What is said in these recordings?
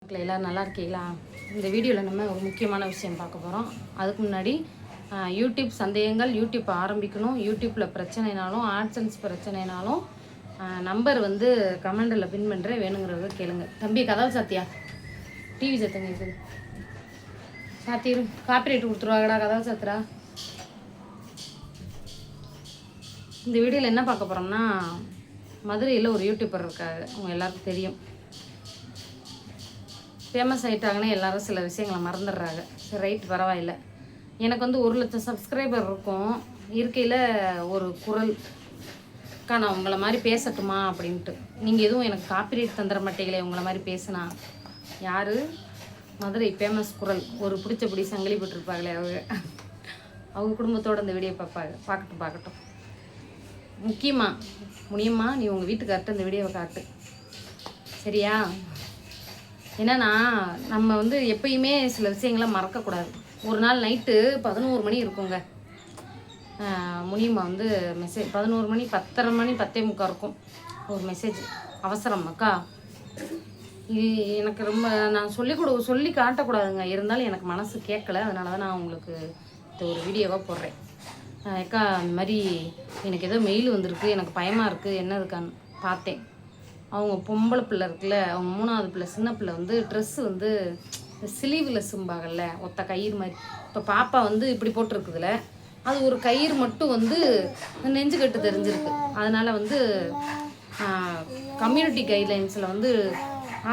மக்கள் எல்லோரும் நல்லா இருக்கீங்களா? இந்த வீடியோவில் நம்ம ஒரு முக்கியமான விஷயம் பார்க்க போகிறோம். அதுக்கு முன்னாடி யூடியூப் சந்தேகங்கள், யூடியூப் ஆரம்பிக்கணும், யூடியூப்பில் பிரச்சனைனாலும் ஆட்சன்ஸ் பிரச்சனைனாலும் நம்பர் வந்து கமெண்டில் பின் பண்ணுறேன், வேணுங்கிறத கேளுங்க. தம்பி கதவை சாத்தியா, டிவி சத்தங்க இருக்குது, சாத்திரு, காப்பிரைட் கொடுத்துருவாங்கடா, கதவை சாத்துறா. இந்த வீடியோவில் என்ன பார்க்க போகிறோம்னா, மதுரையில் ஒரு யூடியூபர் இருக்காங்க, அவங்க எல்லாருக்கும் தெரியும். ஃபேமஸ் ஆகிட்டாங்கன்னா எல்லோரும் சில விஷயங்களை மறந்துடுறாங்க. சரி, ரைட், பரவாயில்ல. எனக்கு வந்து 1,00,000 சப்ஸ்கிரைபர் இருக்கும் இருக்கையில் ஒரு குரல் அக்கா, நான் உங்களை மாதிரி பேசட்டுமா அப்படின்ட்டு. நீங்கள் எதுவும் எனக்கு காப்பிரைட் தந்துட மாட்டீங்களே உங்களை மாதிரி பேசுனா. யார்? மதுரை ஃபேமஸ் குரல், ஒரு பிடி சங்கிலி போட்டிருப்பாங்களே அவங்க குடும்பத்தோடு அந்த வீடியோ பார்க்கட்டும். முக்கியமாக முடியுமா, நீ உங்கள் வீட்டுக்கார்ட்ட இந்த வீடியோவை காட்டு, சரியா? என்னன்னா, நம்ம வந்து எப்பயுமே சில விஷயங்களை மறக்கக்கூடாது. ஒரு நாள் நைட்டு 11 மணி இருக்குங்க, முனியம்மா வந்து மெசேஜ், 11 மணி 10:30 மணி 10:45 இருக்கும், ஒரு மெசேஜ். அவசரம் அக்கா, இது எனக்கு ரொம்ப, நான் சொல்லி காட்டக்கூடாதுங்க, இருந்தாலும் எனக்கு மனசு கேட்கல, அதனால தான் நான் உங்களுக்கு இந்த ஒரு வீடியோவாக போடுறேன். அக்கா, இந்த மாதிரி எனக்கு ஏதோ மெயில் வந்திருக்கு, எனக்கு பயமாக இருக்குது, என்ன இருக்கான்னு பார்த்தேன். அவங்க பொம்பளை பிள்ளை இருக்குல்ல, அவங்க 3வது பிள்ளை, சின்ன பிள்ளை வந்து ட்ரெஸ்ஸு வந்து ஸ்லீவில் சிம்பாகல்ல, ஒத்த கயிறு மாதிரி. இப்போ பாப்பா வந்து இப்படி போட்டிருக்குதுல, அது ஒரு கயிறு மட்டும் வந்து நெஞ்சு கட்டு தெரிஞ்சிருக்கு. அதனால் வந்து கம்யூனிட்டி கைட்லைன்ஸில் வந்து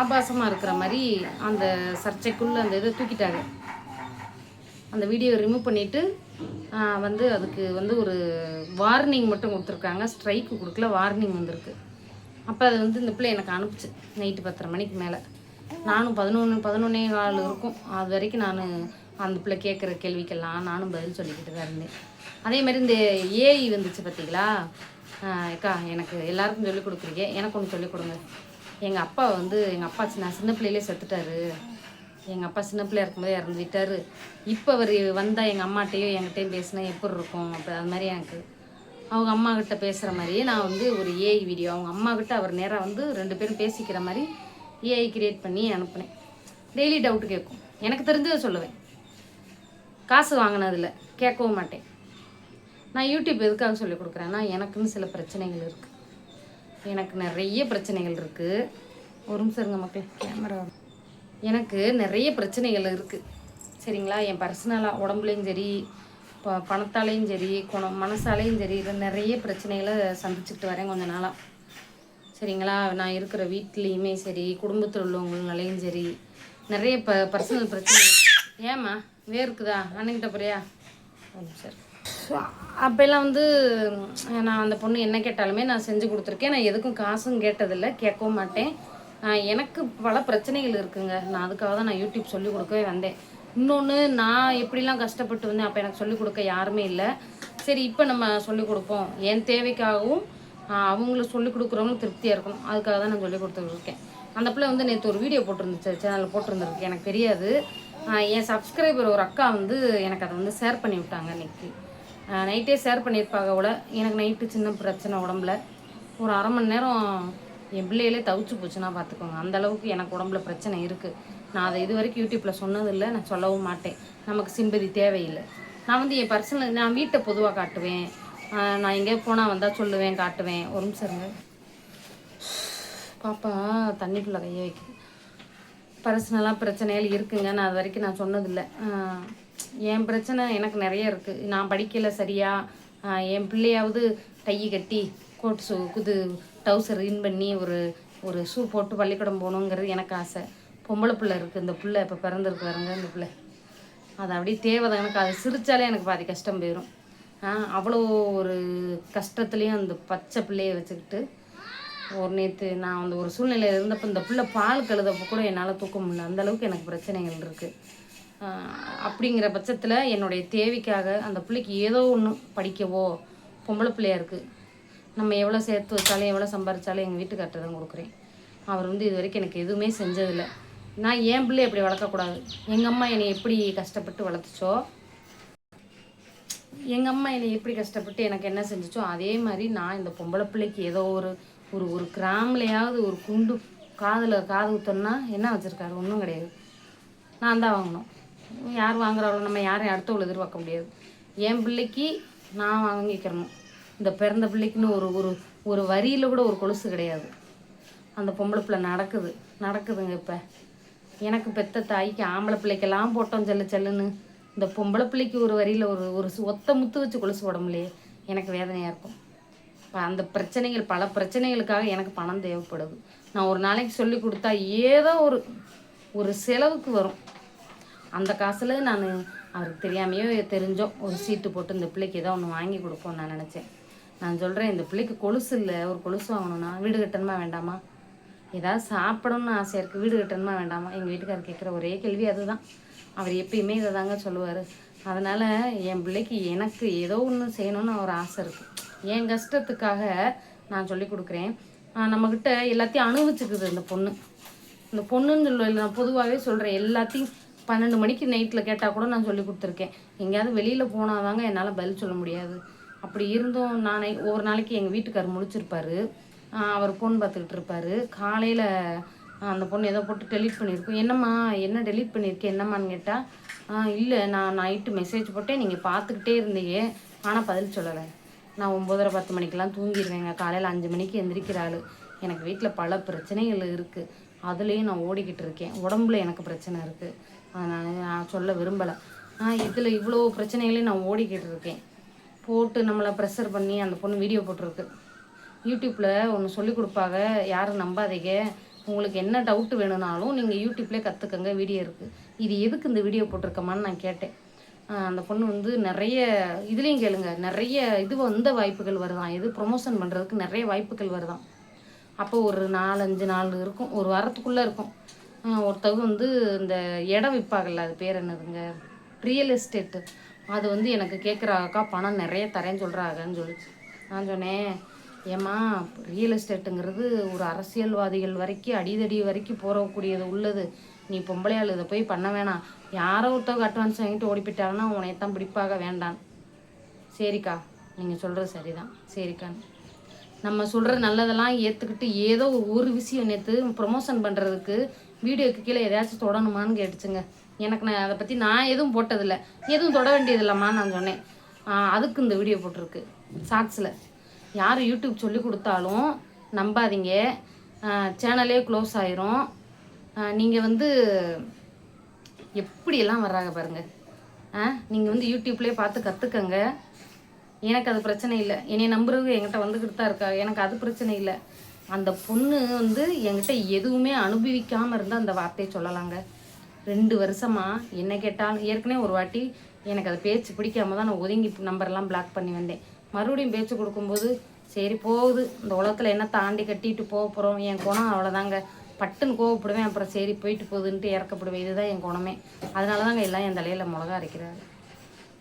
ஆபாசமாக இருக்கிற மாதிரி அந்த சர்ச்சைக்குள்ளே அந்த இதை தூக்கிட்டாங்க. அந்த வீடியோவை ரிமூவ் பண்ணிவிட்டு வந்து அதுக்கு வந்து ஒரு வார்னிங் மட்டும் கொடுத்துருக்காங்க, ஸ்ட்ரைக்கு கொடுக்கல, வார்னிங் வந்திருக்கு. அப்போ அது வந்து இந்த பிள்ளை எனக்கு அனுப்பிச்சு நைட்டு 10:30 மணிக்கு மேலே. நானும் 11:15 இருக்கும், அது வரைக்கும் நான் அந்த பிள்ளை கேட்குற கேள்விக்கெல்லாம் நானும் பதில் சொல்லிக்கிட்டு தான் இருந்தேன். அதே மாதிரி இந்த ஏஐ வந்துச்சு பார்த்தீங்களா? அக்கா, எனக்கு எல்லாருக்கும் சொல்லிக் கொடுக்குறீங்க, எனக்கு ஒன்று சொல்லிக் கொடுங்க. எங்கள் அப்பா வந்து, எங்கள் அப்பா சின்ன பிள்ளையிலே செத்துட்டாரு. எங்கள் அப்பா சின்ன பிள்ளையா இருக்கும்போதே இறந்துட்டாரு. இப்போ அவர் வந்தால் எங்கள் அம்மாட்டையும் என்கிட்டையும் பேசினா எப்படி இருக்கும், அப்போ அது மாதிரி எனக்கு அவங்க அம்மாக்கிட்ட பேசுகிற மாதிரியே நான் வந்து ஒரு ஏஐ வீடியோ, அவங்க அம்மாக்கிட்ட அவர் நேராக வந்து 2 பேரும் பேசிக்கிற மாதிரி ஏஐ கிரியேட் பண்ணி அனுப்புனேன். டெய்லி டவுட்டு கேட்கும், எனக்கு தெரிஞ்சதை சொல்லுவேன், காசு வாங்கினதில்ல, கேட்கவும் மாட்டேன். நான் யூடியூப் எதுக்காக சொல்லிக் கொடுக்குறேன்னா, எனக்குன்னு சில பிரச்சனைகள் இருக்குது, எனக்கு நிறைய பிரச்சனைகள் இருக்குது. ஒரு நிமிஷம் இருங்க மக்கள், கேமரா. எனக்கு நிறைய பிரச்சனைகள் இருக்குது, சரிங்களா? என் பர்சனலாக உடம்புலையும் சரி, பணத்தாலையும் சரி, மனசாலையும் சரி, இது நிறைய பிரச்சனைகளை சந்திச்சுக்கிட்டு வரேன் கொஞ்ச நாளாக, சரிங்களா? நான் இருக்கிற வீட்லேயுமே சரி, குடும்பத்தில் உள்ளவங்களாலையும் சரி, நிறைய பர்சனல் பிரச்சனை. ஏம்மா வேர்க்குதா? அண்ணன்கிட்ட போறியா? சரி. அப்போல்லாம் வந்து நான் அந்த பொண்ணு என்ன கேட்டாலுமே நான் செஞ்சு கொடுத்துருக்கேன். நான் எதுக்கும் காசும் கேட்டதில்லை, கேட்கவும் மாட்டேன். எனக்கு பல பிரச்சனைகள் இருக்குங்க, நான் அதுக்காக தான் நான் யூடியூப் சொல்லிக் கொடுக்கவே வந்தேன். இன்னொன்று, நான் எப்படிலாம் கஷ்டப்பட்டு வந்தேன், அப்போ எனக்கு சொல்லிக் கொடுக்க யாருமே இல்லை. சரி, இப்போ நம்ம சொல்லிக் கொடுப்போம், என் தேவைக்காகவும் அவங்களுக்கு சொல்லிக் கொடுக்குறவங்களும் திருப்தியாக இருக்கணும், அதுக்காக தான் நான் சொல்லிக் கொடுத்துருக்கேன். அந்த பிள்ளை வந்து நேற்று ஒரு வீடியோ போட்டிருந்துச்சு, சேனலில் போட்டிருந்துருக்கு, எனக்கு தெரியாது. என் சப்ஸ்கிரைபர் ஒரு அக்கா வந்து எனக்கு அதை வந்து ஷேர் பண்ணி விட்டாங்க. இன்றைக்கி நைட்டே ஷேர் பண்ணியிருப்பாங்க கூட. எனக்கு நைட்டு சின்ன பிரச்சனை உடம்புல, ஒரு 1/2 மணி நேரம் என் பிள்ளைகளே தவிச்சு போச்சுன்னா பார்த்துக்கோங்க, அந்தளவுக்கு எனக்கு உடம்புல பிரச்சனை இருக்குது. நான் அதை இது வரைக்கும் யூடியூப்பில் சொன்னதில்லை, நான் சொல்லவும் மாட்டேன், நமக்கு சிம்பதி தேவையில்லை. நான் வந்து என் பர்சனல், நான் வீட்டை பொதுவாக காட்டுவேன், நான் எங்கேயோ போனால் வந்தால் சொல்லுவேன், காட்டுவேன். ஒரு நிமிஷம் இருங்க, பாப்பா தண்ணிக்குள்ளே கையை வைக்குது. பர்சனலாக பிரச்சனைகள் இருக்குங்க, நான் அது வரைக்கும் நான் சொன்னதில்லை. என் பிரச்சனை எனக்கு நிறைய இருக்குது. நான் படிக்கலை சரியா, என் பிள்ளையாவது டை கட்டி கோட் டவுசர் இன் பண்ணி ஒரு ஷூ போட்டு பள்ளிக்கூடம் போகணுங்கிறது எனக்கு ஆசை. பொம்பளை பிள்ளை இருக்குது, இந்த பிள்ளை இப்போ பிறந்திருக்கு பாருங்க, இந்த பிள்ளை அது அப்படியே தேவைதான் எனக்கு. அது சிரித்தாலே எனக்கு பாதி கஷ்டம் போயிடும். அவ்வளோ ஒரு கஷ்டத்துலேயும் அந்த பச்சை பிள்ளையை வச்சுக்கிட்டு ஒரு நேற்று நான் அந்த ஒரு சூழ்நிலையில் இருந்தப்போ இந்த பிள்ளை பால் கழுதப்போ கூட என்னால் தூக்க முடியல, அந்தளவுக்கு எனக்கு பிரச்சனைகள் இருக்குது. அப்படிங்கிற பட்சத்தில் என்னுடைய தேவைக்காக அந்த பிள்ளைக்கு ஏதோ ஒன்று படிக்கவோ, பொம்பளை பிள்ளையாக இருக்குது, நம்ம எவ்வளோ சேர்த்து வச்சாலும் எவ்வளோ சம்பாதிச்சாலும் எங்கள் வீட்டுக்கார்ட்ட தான் கொடுக்குறேன். அவர் வந்து இது வரைக்கும் எனக்கு எதுவுமே செஞ்சதில்லை. நான் என் பிள்ளை எப்படி வளர்க்கக்கூடாது, எங்கள் அம்மா என்னை எப்படி கஷ்டப்பட்டு வளர்த்துச்சோ, எங்கள் அம்மா என்னை எப்படி கஷ்டப்பட்டு எனக்கு என்ன செஞ்சிச்சோ அதே மாதிரி நான் இந்த பொம்பளை பிள்ளைக்கு ஏதோ ஒரு ஒரு கிராம்லையாவது ஒரு குண்டு காதில் காது குத்தோன்னா என்ன வச்சுருக்காரு? ஒன்றும் கிடையாது. நான் தான் வாங்கணும். யார் வாங்குறாளோ, நம்ம யாரையும் அடுத்தவளை எதிர்பார்க்க முடியாது. என் பிள்ளைக்கு நான் வாங்கிக்கிறணும். இந்த பிறந்த பிள்ளைக்குன்னு ஒரு ஒரு ஒரு வரியில் கூட ஒரு கொலுசு கிடையாது. அந்த பொம்பளை பிள்ளை நடக்குதுங்க. இப்போ எனக்கு பெத்த தாய்க்கு ஆம்பளை பிள்ளைக்கெல்லாம் போட்டோம் செல்லுன்னு, இந்த பொம்பளை பிள்ளைக்கு ஒரு வரியில் ஒரு ஒரு ஒத்த முத்து வச்சு கொலுசு போட முடியலையே, எனக்கு வேதனையாக இருக்கும். அந்த பிரச்சனைகள், பல பிரச்சனைகளுக்காக எனக்கு பணம் தேவைப்படுது. நான் ஒரு நாளைக்கு சொல்லி கொடுத்தா ஏதோ ஒரு செலவுக்கு வரும். அந்த காசில் நான் அவருக்கு தெரியாமையோ தெரிஞ்சோ ஒரு சீட்டு போட்டு இந்த பிள்ளைக்கு ஏதோ ஒன்று வாங்கி கொடுப்போம்னு நான் நினச்சேன். நான் சொல்கிறேன், இந்த பிள்ளைக்கு கொலுசு இல்லை, ஒரு கொலுசு வாங்கணும்னா வீடு கட்டணுமா வேண்டாமா? ஏதாவது சாப்பிடணும்னு ஆசையாக இருக்குது, வீடு கட்டணுமா வேண்டாமா? எங்கள் வீட்டுக்காரர் கேட்குற ஒரே கேள்வி அதுதான். அவர் எப்பயுமே இதை தாங்க சொல்லுவார். அதனால் என் பிள்ளைக்கு எனக்கு ஏதோ ஒன்று செய்யணும்னு ஒரு ஆசை இருக்குது. என் கஷ்டத்துக்காக நான் சொல்லி கொடுக்குறேன். நம்மக்கிட்ட எல்லாத்தையும் அனுபவிச்சுக்குது இந்த பொண்ணுன்னு சொல்ல, நான் பொதுவாகவே சொல்கிறேன். எல்லாத்தையும் 12 மணிக்கு நைட்டில் கேட்டால் கூட நான் சொல்லி கொடுத்துருக்கேன். எங்கேயாவது வெளியில் போனால் தாங்க என்னால் பதில் சொல்ல முடியாது. அப்படி இருந்தும் நானே ஒரு நாளைக்கு எங்கள் வீட்டுக்காரர் முழிச்சிருப்பார். அவர் ஃபோன் பார்த்துக்கிட்டு இருப்பார். காலையில் அந்த பொண்ணு ஏதோ போட்டு டெலீட் பண்ணியிருக்கோம். என்னம்மா என்ன டெலீட் பண்ணியிருக்கேன் என்னம்மான்னு கேட்டால், இல்லை நான் நைட்டு மெசேஜ் போட்டேன், நீங்கள் பார்த்துக்கிட்டே இருந்தீங்க, ஆனால் பதில் சொல்லலை. நான் 9:30 10 மணிக்கெலாம் தூங்கிடுவேங்க. காலையில் 5 மணிக்கு எந்திரிக்கிற ஆள். எனக்கு வீட்டில் பல பிரச்சனைகள் இருக்குது, அதுலேயும் நான் ஓடிக்கிட்டு இருக்கேன். உடம்புல எனக்கு பிரச்சனை இருக்குது, நான் சொல்ல விரும்பலை. இதில் இவ்வளோ பிரச்சனைகளையும் நான் ஓடிக்கிட்டு இருக்கேன். போட்டு நம்மளை ப்ரெஷர் பண்ணி அந்த பொண்ணு வீடியோ போட்டிருக்கு. யூடியூப்பில் ஒன்று சொல்லி கொடுப்பாங்க, யாரும் நம்பாதீங்க. உங்களுக்கு என்ன டவுட்டு வேணும்னாலும் நீங்கள் யூடியூப்லேயே கற்றுக்கங்க, வீடியோ இருக்குது. இது எதுக்கு இந்த வீடியோ போட்டிருக்கமான்னு நான் கேட்டேன். அந்த பொண்ணு வந்து நிறைய இதுலேயும் கேளுங்க, நிறைய இந்த வாய்ப்புகள் வருதான், இது ப்ரொமோஷன் பண்ணுறதுக்கு நிறைய வாய்ப்புகள் வருதான். அப்போ ஒரு 4-5 நாள் இருக்கும், ஒரு வாரத்துக்குள்ளே இருக்கும். ஒருத்தவங்க வந்து இந்த இடம் விற்பாங்கல்ல, அது பேர் என்னதுங்க, ரியல் எஸ்டேட்டு, அது வந்து எனக்கு கேட்குறாக்கா, பணம் நிறைய தரேன்னு சொல்கிறாங்கன்னு சொல்லிச்சு. நான் சொன்னேன், ஏம்மா ரியல் எஸ்டேட்டுங்கிறது ஒரு அரசியல்வாதிகள் வரைக்கும் அடிதடி வரைக்கும் போகக்கூடியது உள்ளது. நீ பொம்பளையாள் இதை போய் பண்ண வேணாம். யாரோ ஒருத்தவங்க அட்வான்ஸ் வாங்கிட்டு ஓடி போயிட்டாங்கன்னா உனையத்தான் பிடிப்பாக வேண்டாம். சரிக்கா, நீங்கள் சொல்கிறது சரிதான், சரிக்கான்னு நம்ம சொல்கிற நல்லதெல்லாம் ஏற்றுக்கிட்டு ஏதோ ஒரு விஷயம் நேற்று ப்ரொமோஷன் பண்ணுறதுக்கு வீடியோக்கு கீழே எதையாச்சும் தொடணுமான்னு கேட்டுச்சுங்க. எனக்கு நான் அதை பற்றி நான் எதுவும் போட்டதில்லை, எதுவும் தொட வேண்டியதில்லைம்மா நான் சொன்னேன். அதுக்கு இந்த வீடியோ போட்டிருக்கு ஷார்ட்ஸில். யார் யூடியூப் சொல்லி கொடுத்தாலும் நம்பாதீங்க, சேனலே க்ளோஸ் ஆயிரும். நீங்கள் வந்து எப்படியெல்லாம் வர்றாங்க பாருங்கள். நீங்கள் வந்து யூடியூப்லேயே பார்த்து கற்றுக்கங்க. எனக்கு அது பிரச்சனை இல்லை, என்னை நம்புறவங்க என்கிட்ட வந்துக்கிட்டு தான் இருக்கா, எனக்கு அது பிரச்சனை இல்லை. அந்த பொண்ணு வந்து என்கிட்ட எதுவுமே அனுபவிக்காமல் இருந்தால் அந்த வார்த்தையை சொல்லலாங்க. 2 வருஷமாக என்ன கேட்டாலும், ஏற்கனவே ஒரு வாட்டி எனக்கு அது பேச்சு பிடிக்காம தான் நான் ஒதுங்கி நம்பர்லாம் பிளாக் பண்ணி வந்தேன். மறுபடியும் பேச்சு கொடுக்கும்போது சரி போகுது, இந்த உலகத்தில் என்ன தாண்டி கட்டிட்டு போக போகிறோம், என் குணம் அவ்வளோதாங்க, பட்டுன்னு கோவப்படுவேன், அப்புறம் சரி போயிட்டு போகுதுன்ட்டு இறக்கப்படுவேன். இதுதான் என் குணமே. அதனால தாங்க எல்லாம் என் தலையில் மிளகா அரைக்கிறாரு.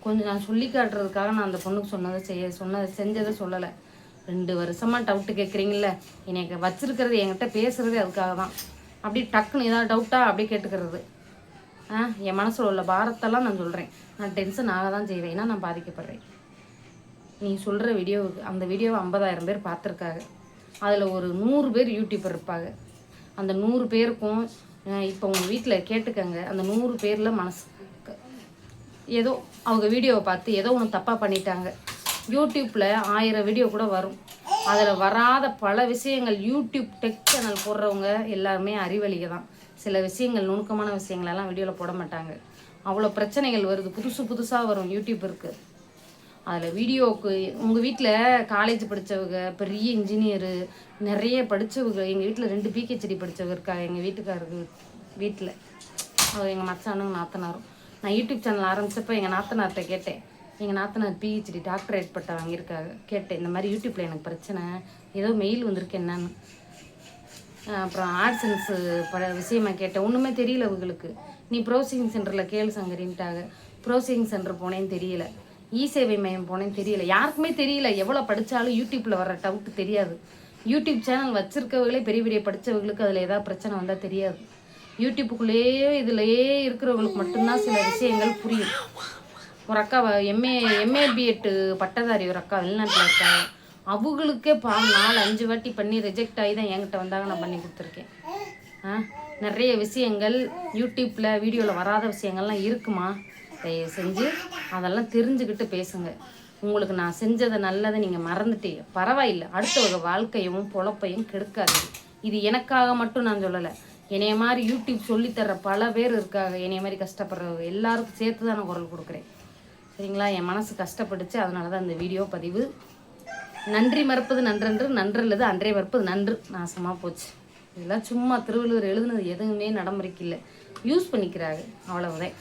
கொஞ்சம் நான் சொல்லி காட்டுறதுக்காக நான் அந்த பொண்ணுக்கு செஞ்சதை சொல்லலை. 2 வருஷமாக டவுட்டு கேட்குறீங்கள, எனக்கு வச்சுருக்கிறது என்கிட்ட பேசுகிறது அதுக்காக தான். அப்படி டக்குன்னு ஏதாவது டவுட்டாக அப்படியே கேட்டுக்கிறது. என் மனசில் உள்ள பாரத்தெல்லாம் நான் சொல்கிறேன். நான் டென்ஷன் ஆக தான் செய்வேன், ஏன்னா நான் பாதிக்கப்படுறேன். நீ சொல்கிற வீடியோவுக்கு அந்த வீடியோவை 50,000 பேர் பார்த்துருக்காங்க. அதில் ஒரு 100 பேர் யூடியூபர் இருப்பாங்க. அந்த 100 பேருக்கும் இப்போ உங்கள் வீட்டில் கேட்டுக்கங்க, அந்த 100 பேரில் மனசு ஏதோ அவங்க வீடியோவை பார்த்து ஏதோ ஒன்று தப்பாக பண்ணிட்டாங்க. யூடியூப்பில் 1000 வீடியோ கூட வரும், அதில் வராத பல விஷயங்கள் யூடியூப் டெக் சேனல் போடுறவங்க எல்லாருமே அறிவழிக தான். சில விஷயங்கள், நுணுக்கமான விஷயங்களெல்லாம் வீடியோவில் போட மாட்டாங்க. அவ்வளோ பிரச்சனைகள் வருது, புதுசாக வரும் யூடியூபருக்கு. அதில் வீடியோவுக்கு உங்கள் வீட்டில் காலேஜ் படித்தவங்க, பெரிய இன்ஜினியரு, நிறைய படித்தவங்க, எங்கள் வீட்டில் 2 பிஹெச்டி படித்தவங்க இருக்காங்க. எங்கள் வீட்டுக்காரருக்கு வீட்டில் அவர் எங்கள் மச்சானும் நாத்தனாரும். நான் யூடியூப் சேனல் ஆரம்பித்தப்போ எங்கள் நாத்தனார்கிட்ட கேட்டேன். எங்கள் நாத்தனார் பிஹெச்டி டாக்டரேட் பட்டா வாங்கியிருக்காங்க. கேட்டேன், இந்த மாதிரி யூடியூப்பில் எனக்கு பிரச்சனை, ஏதோ மெயில் வந்திருக்கு என்னன்னு. அப்புறம் ஆட்சன்ஸு விஷயமாக கேட்டேன். ஒன்றுமே தெரியல அவங்களுக்கு. நீ ப்ரௌசிங் சென்டரில் கேளு சங்கரின்ட்டாங்க. ப்ரௌசிங் சென்டர் போனேன்னு தெரியல, இ-சேவை மையம் போனேன்னு தெரியல, யாருக்குமே தெரியல. எவ்வளோ படித்தாலும் யூடியூப்பில் வர டவுட்டு தெரியாது. யூடியூப் சேனல் வச்சுருக்கவங்களே பெரிய பெரிய படித்தவங்களுக்கு அதில் ஏதாவது பிரச்சனை வந்தால் தெரியாது. யூடியூப்புக்குள்ளேயே இதிலையே இருக்கிறவங்களுக்கு மட்டும்தான் சில விஷயங்கள் புரியும். ஒரு அக்கா எம்ஏ பிஎட் பட்டதாரி ஒரு அக்கா வெளிநாட்டில் இருக்காங்க. அவங்களுக்கே 4-5 வாட்டி பண்ணி ரிஜெக்ட் ஆகி தான் என்கிட்ட வந்தாங்க, நான் பண்ணி கொடுத்துருக்கேன். நிறைய விஷயங்கள் யூடியூப்பில் வீடியோவில் வராத விஷயங்கள்லாம் இருக்குமா, தயவு செஞ்சு அதெல்லாம் தெரிஞ்சுக்கிட்டு பேசுங்க. உங்களுக்கு நான் செஞ்சதை நல்லதை நீங்கள் மறந்துட்டீங்க, பரவாயில்லை. அடுத்தவங்க வாழ்க்கையும் பொழப்பையும் கெடுக்காதீங்க. இது எனக்காக மட்டும் நான் சொல்லலை, என்னைய மாதிரி யூடியூப் சொல்லித்தர்ற பல பேர் இருக்காங்க. என்னைய மாதிரி கஷ்டப்படுறவங்க எல்லாருக்கும் சேர்த்து தான் நான் குரல் கொடுக்குறேன். சரிங்களா? என் மனசு கஷ்டப்பட்டுச்சு, அதனால தான் இந்த வீடியோ பதிவு. நன்றி மறப்பது நன்றன்று, நன்றல்லது அன்றே மறப்பது நன்று. நாசமாக போச்சு. இதெல்லாம் சும்மா திருவள்ளுவர் எழுதுனது எதுவுமே நடைமுறைக்கு இல்லை, யூஸ் பண்ணிக்கிறாங்க, அவ்வளவுதான்.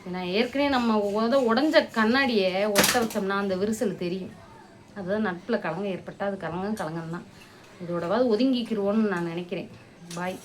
ஏன்னா ஏற்கனவே நம்ம உடஞ்ச கண்ணாடியை ஒட்ட வச்சோம்னா அந்த விரிசல் தெரியும். அதுதான் நட்பில் கலங்க ஏற்பட்டால் அது கலங்கம் தான். இதோடவாது ஒதுங்கிக்கிடுவோன்னு நான் நினைக்கிறேன். பாய்.